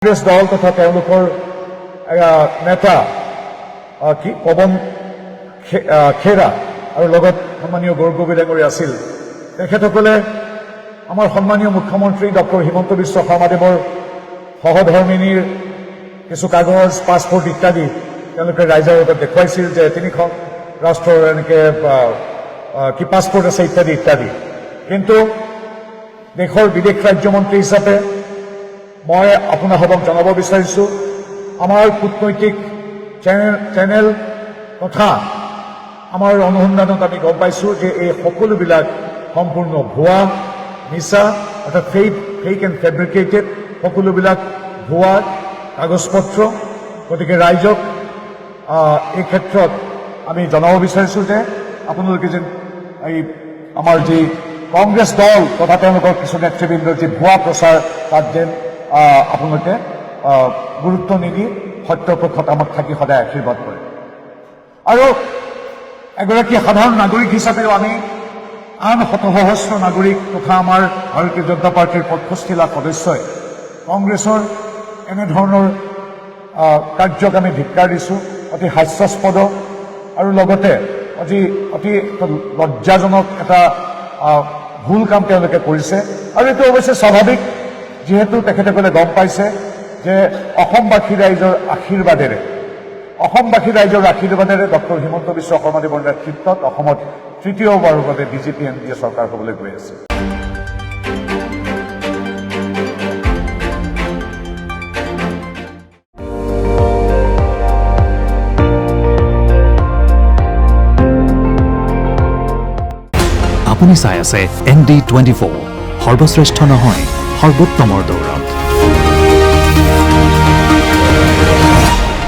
কংগ্ৰেছ দল তথা তেওঁলোকৰ নেতা পৱন খেৰা আৰু লগত সন্মানীয় গৌৰৱ ডাঙৰীয়া আছিল। তেখেতসকলে আমাৰ সন্মানীয় মুখ্যমন্ত্ৰী ডক্টৰ হিমন্ত বিশ্ব শৰ্মাদেৱৰ সহধৰ্মিনীৰ কিছু কাগজ, পাছপোৰ্ট ইত্যাদি তেওঁলোকে ৰাইজৰ আগত দেখুৱাইছিল যে তিনিখন ৰাষ্ট্ৰৰ এনেকৈ পাছপোৰ্ট আছে ইত্যাদি ইত্যাদি। কিন্তু দেশৰ বিদেশ ৰাজ্যমন্ত্ৰী হিচাপে মই আপোনাসৱক জনাব বিচাৰিছোঁ, আমাৰ কূটনৈতিক চেনেল তথা আমাৰ অনুসন্ধানত আমি গম পাইছোঁ যে এই সকলোবিলাক সম্পূৰ্ণ ভুৱা, মিছা, অৰ্থাৎ ফেক এণ্ড ফেব্ৰিকেটেড, সকলোবিলাক ভুৱা কাগজ-পত্ৰ। গতিকে ৰাইজক এই ক্ষেত্ৰত আমি জনাব বিচাৰিছোঁ যে আপোনালোকে যেন এই আমাৰ যি কংগ্ৰেছ দল তথা তেওঁলোকৰ কিছু নেতৃবৃন্দৰ যি ভুৱা প্ৰচাৰ তাত যেন আপোনালোকে গুৰুত্ব নিদি সত্যৰ পক্ষত আমাক থাকি সদায় আশীৰ্বাদ কৰে। আৰু এগৰাকী সাধাৰণ নাগৰিক হিচাপেও আমি আন শতসহস্ৰ নাগৰিক তথা আমাৰ ভাৰতীয় জনতা পাৰ্টীৰ 65 লাখ সদস্যই কংগ্ৰেছৰ এনেধৰণৰ কাৰ্যক আমি ধিক্কাৰ দিছোঁ। অতি হাস্যাস্পদ আৰু লগতে অতি লজ্জাজনক এটা ভুল কাম তেওঁলোকে কৰিছে। আৰু এইটো অৱশ্যে স্বাভাৱিক, যিহেতু তেখেতসকলে গম পাইছে যে অসমবাসী ৰাইজৰ আশীৰ্বাদেৰে ডক্টৰ হিমন্ত বিশ্ব শৰ্মাদেৱৰ নেতৃত্বত অসমত তৃতীয়বাৰৰ বাবে বিজেপি এনডিএ চৰকাৰ হ'বলৈ গৈ আছে। আপুনি চাই আছে ND24, সৰ্বশ্ৰেষ্ঠ নহয় সৰ্বোত্তমৰ দৌৰ।